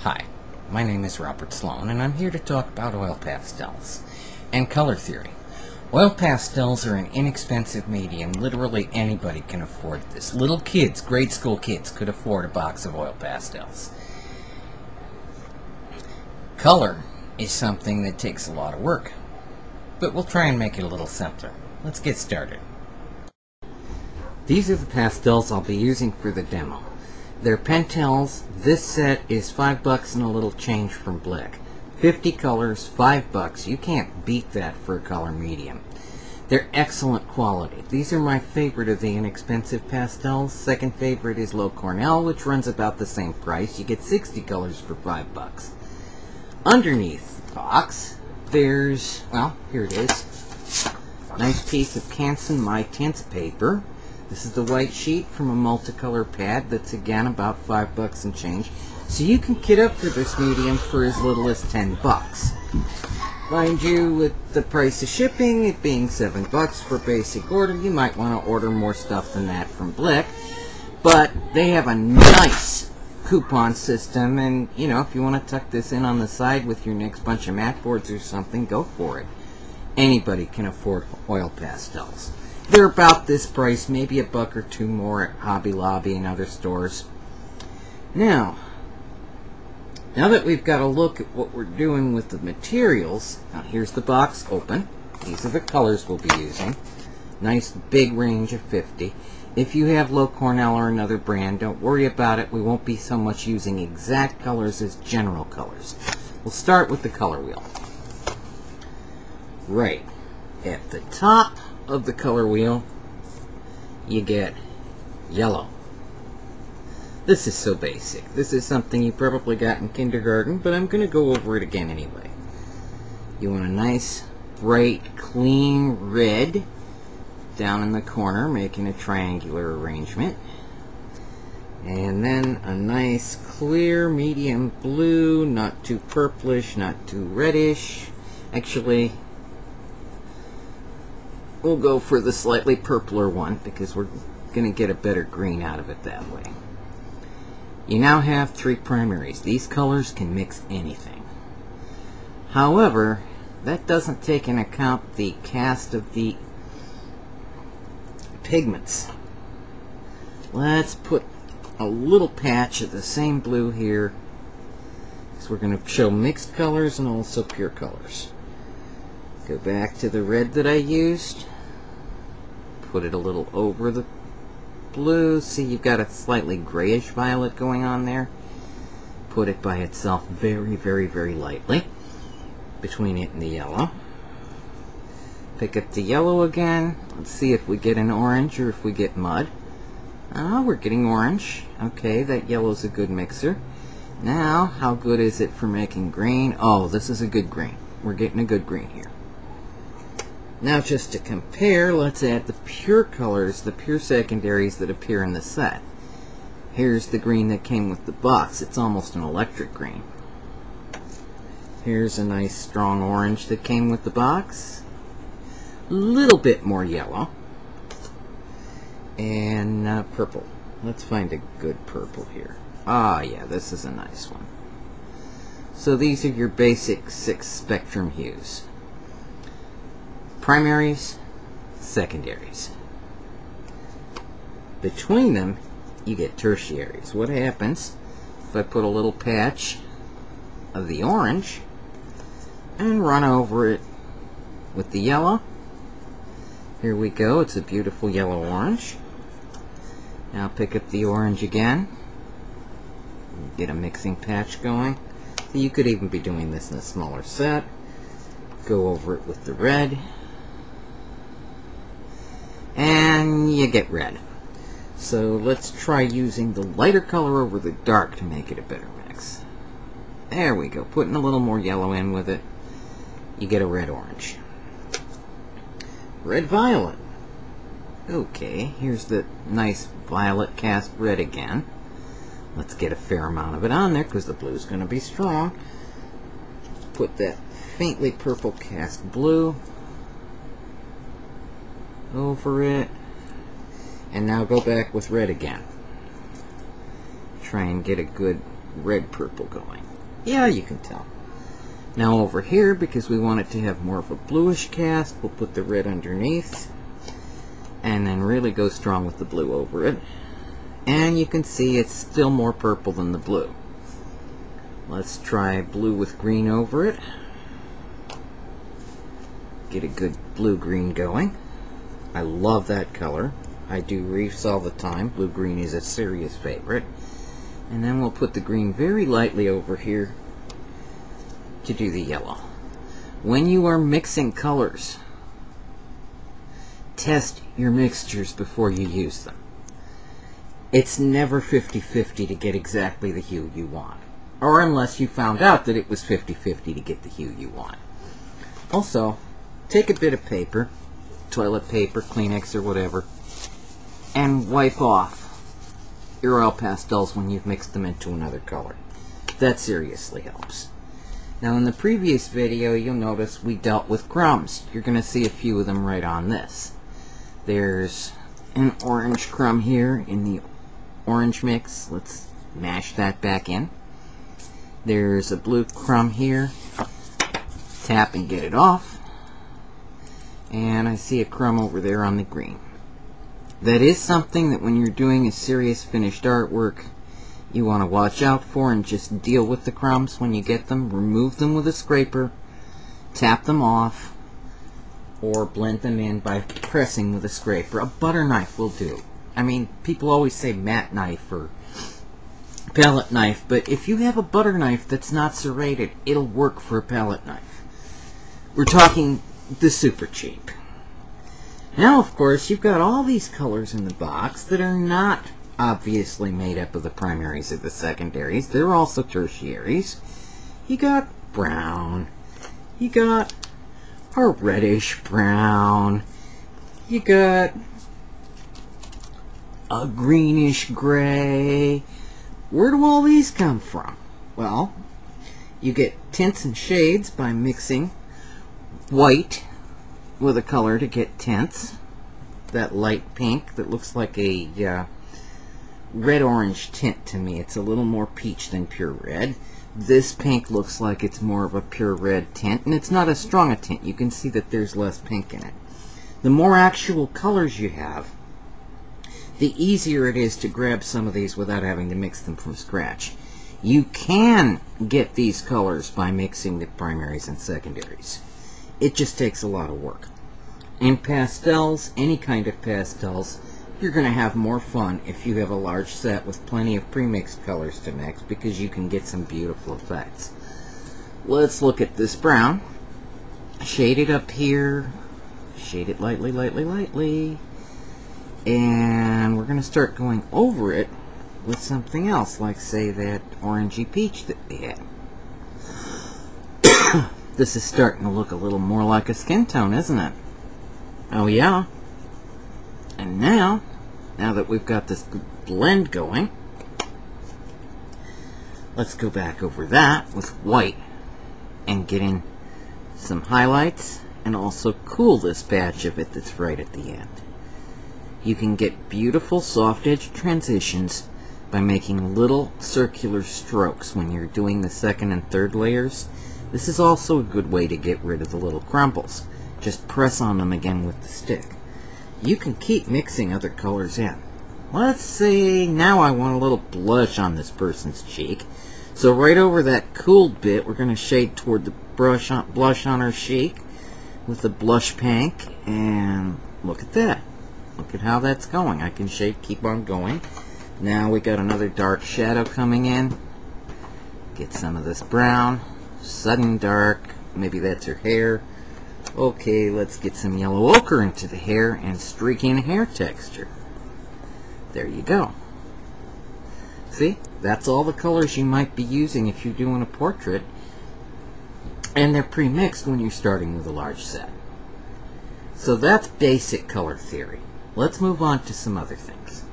Hi, my name is Robert Sloan, and I'm here to talk about oil pastels and color theory. Oil pastels are an inexpensive medium. Literally anybody can afford this. Little kids, grade school kids, could afford a box of oil pastels. Color is something that takes a lot of work, but we'll try and make it a little simpler. Let's get started. These are the pastels I'll be using for the demo. They're Pentels. This set is $5 and a little change from Blick. 50 colors, $5. You can't beat that for a color medium. They're excellent quality. These are my favorite of the inexpensive pastels. Second favorite is Low Cornell, which runs about the same price. You get 60 colors for $5. Underneath the box, there's, well, here it is. Nice piece of Canson My Tints paper. This is the white sheet from a multicolor pad that's again about $5 and change. So you can kit up for this medium for as little as $10. Mind you, with the price of shipping, it being $7 for basic order, you might want to order more stuff than that from Blick. But they have a nice coupon system, and you know, if you want to tuck this in on the side with your next bunch of mat boards or something, go for it. Anybody can afford oil pastels. They're about this price, maybe $1 or $2 more at Hobby Lobby and other stores. Now that we've got a look at what we're doing with the materials, now here's the box open. These are the colors we'll be using. Nice big range of 50. If you have Low Cornell or another brand, don't worry about it. We won't be so much using exact colors as general colors. We'll start with the color wheel. Right at the top of the color wheel, you get yellow. This is so basic. This is something you probably got in kindergarten, but I'm going to go over it again anyway. You want a nice, bright, clean red down in the corner, making a triangular arrangement. And then a nice, clear, medium blue, not too purplish, not too reddish. Actually, we'll go for the slightly purpler one because we're going to get a better green out of it that way. You now have 3 primaries. These colors can mix anything. However, that doesn't take into account the cast of the pigments. Let's put a little patch of the same blue here, because we're going to show mixed colors and also pure colors. Go back to the red that I used. Put it a little over the blue. See, you've got a slightly grayish violet going on there. Put it by itself very, very, very lightly between it and the yellow. Pick up the yellow again. Let's see if we get an orange or if we get mud. Oh, we're getting orange. Okay, that yellow's a good mixer. Now, how good is it for making green? Oh, this is a good green. We're getting a good green here. Now, just to compare, let's add the pure colors, the pure secondaries that appear in the set. Here's the green that came with the box. It's almost an electric green. Here's a nice strong orange that came with the box. A little bit more yellow. And purple. Let's find a good purple here. Ah, yeah, this is a nice one. So these are your basic 6 spectrum hues. Primaries, secondaries. Between them, you get tertiaries. What happens if I put a little patch of the orange and run over it with the yellow? Here we go. It's a beautiful yellow-orange. Now pick up the orange again. Get a mixing patch going. So you could even be doing this in a smaller set. Go over it with the red. And you get red. So let's try using the lighter color over the dark to make it a better mix. There we go. Putting a little more yellow in with it, you get a red-orange. Red-violet. Okay, here's the nice violet cast red again. Let's get a fair amount of it on there because the blue's going to be strong. Put that faintly purple cast blue over it, and now go back with red again. Try and get a good red purple going. Yeah, you can tell. Now over here, because we want it to have more of a bluish cast, we'll put the red underneath and then really go strong with the blue over it. And you can see it's still more purple than the blue. Let's try blue with green over it. Get a good blue-green going. I love that color. I do reefs all the time. Blue-green is a serious favorite. And then we'll put the green very lightly over here to do the yellow. When you are mixing colors, test your mixtures before you use them. It's never 50-50 to get exactly the hue you want. Or unless you found out that it was 50-50 to get the hue you want. Also, take a bit of paper, toilet paper, Kleenex or whatever, and wipe off your oil pastels when you've mixed them into another color. That seriously helps. Now in the previous video you'll notice we dealt with crumbs. You're going to see a few of them right on this. There's an orange crumb here in the orange mix. Let's mash that back in. There's a blue crumb here. Tap and get it off. And I see a crumb over there on the green. That is something that when you're doing a serious finished artwork you want to watch out for, and just deal with the crumbs when you get them. Remove them with a scraper, tap them off, or blend them in by pressing with a scraper. A butter knife will do. I mean, people always say mat knife or palette knife, but if you have a butter knife that's not serrated, it'll work for a palette knife. We're talking the super cheap. Now, of course, you've got all these colors in the box that are not obviously made up of the primaries or the secondaries. They're also tertiaries. You got brown. You got a reddish brown. You got a greenish gray. Where do all these come from? Well, you get tints and shades by mixing white with a color to get tints. That light pink that looks like a red-orange tint to me. It's a little more peach than pure red. This pink looks like it's more of a pure red tint, and it's not as strong a tint. You can see that there's less pink in it. The more actual colors you have, the easier it is to grab some of these without having to mix them from scratch. You can get these colors by mixing the primaries and secondaries. It just takes a lot of work. In pastels, any kind of pastels, you're going to have more fun if you have a large set with plenty of pre-mixed colors to mix, because you can get some beautiful effects. Let's look at this brown. Shade it up here. Shade it lightly, lightly, lightly. And we're going to start going over it with something else, like say that orangey peach that we had. This is starting to look a little more like a skin tone, isn't it? Oh yeah. And now that we've got this blend going, let's go back over that with white and get in some highlights and also cool this patch of it that's right at the end. You can get beautiful soft edge transitions by making little circular strokes when you're doing the second and third layers. This is also a good way to get rid of the little crumbles. Just press on them again with the stick. You can keep mixing other colors in. Let's say now I want a little blush on this person's cheek. So right over that cooled bit, we're going to shade toward the blush on her cheek with the blush pink. And look at that. Look at how that's going. I can keep on going. Now we got another dark shadow coming in. Get some of this brown. Sudden dark. Maybe that's her hair. Okay, let's get some yellow ochre into the hair and streaking hair texture. There you go. See? That's all the colors you might be using if you're doing a portrait. And they're pre-mixed when you're starting with a large set. So that's basic color theory. Let's move on to some other things.